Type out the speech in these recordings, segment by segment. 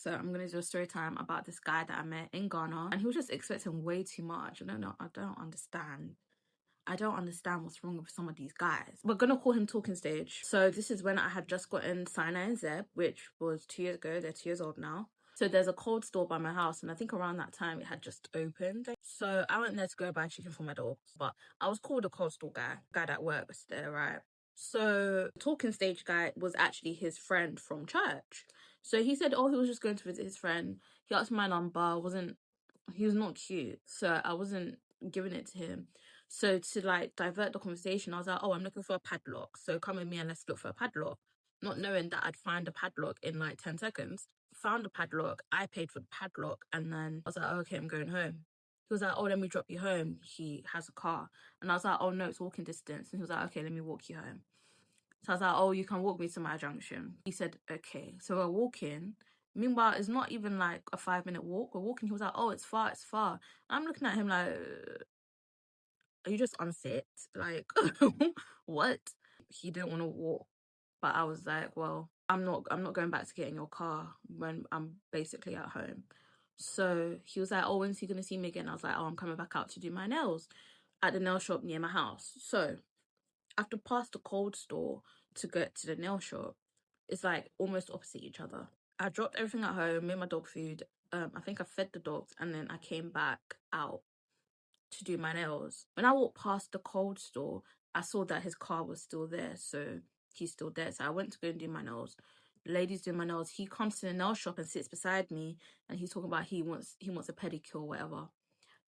So I'm gonna do a story time about this guy that I met in Ghana, and he was just expecting way too much. I don't know. I don't understand. I don't understand what's wrong with some of these guys. We're gonna call him Talking Stage. So this is when I had just gotten Sinai and Zeb, which was 2 years ago. They're 2 years old now. So there's a cold store by my house, and I think around that time it had just opened. So I went there to go buy chicken for my dog, but I was called a cold store guy that works there, right? So Talking Stage guy was actually his friend from church. So he said, oh, he was just going to visit his friend. He asked my number. He was not cute, so I wasn't giving it to him. So to like divert the conversation, I was like, oh, I'm looking for a padlock. So come with me and let's look for a padlock. Not knowing that I'd find a padlock in like 10 seconds. Found a padlock. I paid for the padlock. And then I was like, oh, okay, I'm going home. He was like, oh, let me drop you home. He has a car. And I was like, oh, no, it's walking distance. And he was like, okay, let me walk you home. So I was like, oh, you can walk me to my junction. He said, okay. So we're walking. Meanwhile, it's not even like a 5-minute walk. We're walking. He was like, oh, it's far, it's far. I'm looking at him like, are you just unfit? Like, what? He didn't want to walk. But I was like, well, I'm not going back to get in your car when I'm basically at home. So he was like, oh, when's he gonna see me again? I was like, oh, I'm coming back out to do my nails at the nail shop near my house. So I have to pass the cold store to get to the nail shop. It's like almost opposite each other. I dropped everything at home, made my dog food. I think I fed the dogs, and then I came back out to do my nails. When I walked past the cold store, I saw that his car was still there, so he's still there. So I went to go and do my nails. The lady's doing my nails. He comes to the nail shop and sits beside me, and he's talking about he wants a pedicure or whatever.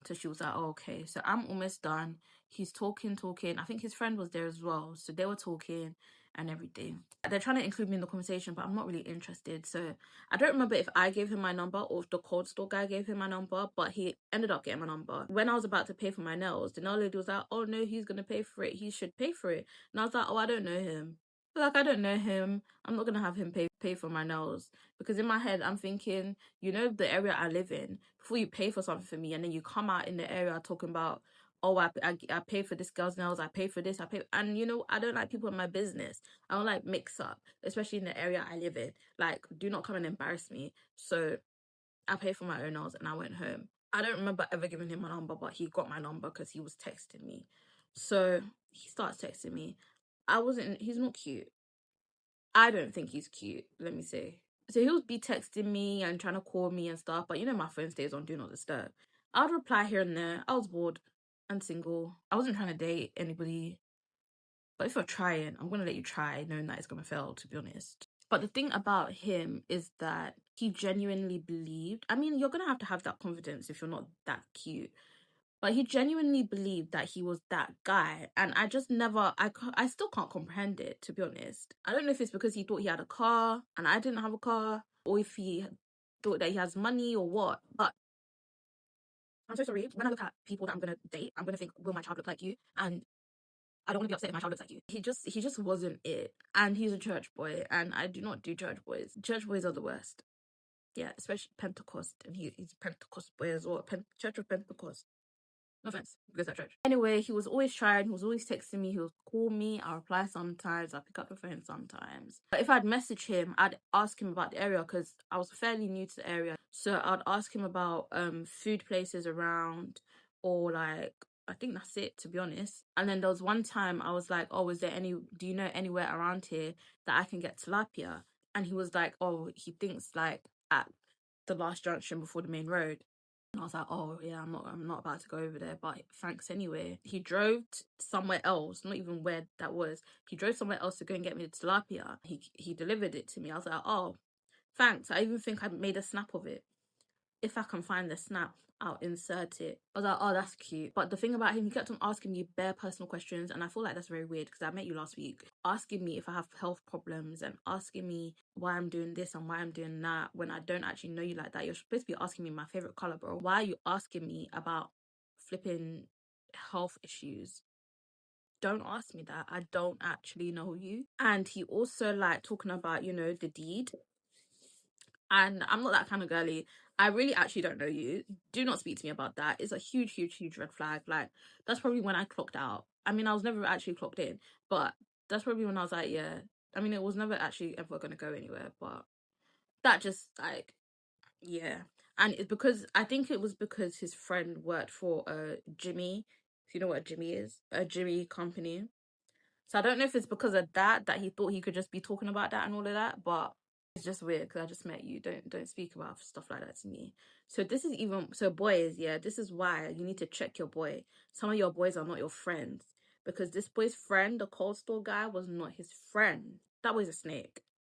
So she was like, oh, okay. So I'm almost done. He's talking. I think his friend was there as well. So they were talking and everything. They're trying to include me in the conversation, but I'm not really interested. So I don't remember if I gave him my number or if the cold store guy gave him my number, but he ended up getting my number. When I was about to pay for my nails, the nail lady was like, oh, no, he's going to pay for it. He should pay for it. And I was like, oh, I don't know him. Like, I don't know him. I'm not going to have him pay for my nails. Because in my head, I'm thinking, you know, the area I live in, before you pay for something for me, and then you come out in the area talking about, oh, I pay for this girl's nails, I pay for this, and you know, I don't like people in my business. I don't like mix up, especially in the area I live in. Like, do not come and embarrass me. So I paid for my own nails and I went home. I don't remember ever giving him my number, but he got my number because he was texting me. So he starts texting me. He's not cute. I don't think he's cute, let me say. So he'll be texting me and trying to call me and stuff, but you know my phone stays on Do Not Disturb. I'd reply here and there. I was bored and single. I wasn't trying to date anybody. But if you're trying, I'm going to let you try, knowing that it's going to fail, to be honest. But the thing about him is that he genuinely believed. I mean, you're going to have that confidence if you're not that cute. But he genuinely believed that he was that guy. And I just never, I still can't comprehend it, to be honest. I don't know if it's because he thought he had a car and I didn't have a car, or if he thought that he has money or what. But I'm so sorry. When I look at people that I'm going to date, I'm going to think, will my child look like you? And I don't want to be upset if my child looks like you. He just wasn't it. And he's a church boy. And I do not do church boys. Church boys are the worst. Yeah, especially Pentecost. And he's a Pentecost boy as well. Church of Pentecost. No offense, because at church. Anyway, he was always trying, he was always texting me, he would call me, I'll reply sometimes, I'll pick up the phone sometimes. But if I'd message him, I'd ask him about the area because I was fairly new to the area. So I'd ask him about food places around, or like, I think that's it, to be honest. And then there was one time I was like, oh, do you know anywhere around here that I can get tilapia? And he was like, oh, he thinks like at the last junction before the main road. And I was like, oh yeah, I'm not about to go over there, but thanks anyway. He drove somewhere else, not even where that was. He drove somewhere else to go and get me the tilapia. He delivered it to me. I was like, oh, thanks. I even think I made a snap of it. If I can find the snap, I'll insert it. I was like, oh, that's cute. But the thing about him, he kept on asking me bare personal questions, and I feel like that's very weird because I met you last week. Asking me if I have health problems and asking me why I'm doing this and why I'm doing that when I don't actually know you like that. You're supposed to be asking me my favorite color, bro. Why are you asking me about flipping health issues? Don't ask me that. I don't actually know you. And he also like talking about, you know, the deed. And I'm not that kind of girly. I really actually don't know you. Do not speak to me about that. It's a huge, huge, huge red flag. Like, that's probably when I clocked out. I mean, I was never actually clocked in, but that's probably when I was like, yeah. I mean, it was never actually ever going to go anywhere, but that just, like, Yeah. And it's because I think it was because his friend worked for Jimmy. Do you know what a Jimmy is? A Jimmy company. So I don't know if it's because of that he thought he could just be talking about that and all of that, but it's just weird because I just met you. Don't speak about stuff like that to me. So this is even so boys, yeah, this is why you need to check your boy. Some of your boys are not your friends because this boy's friend, the cold store guy, was not his friend. That boy's a snake.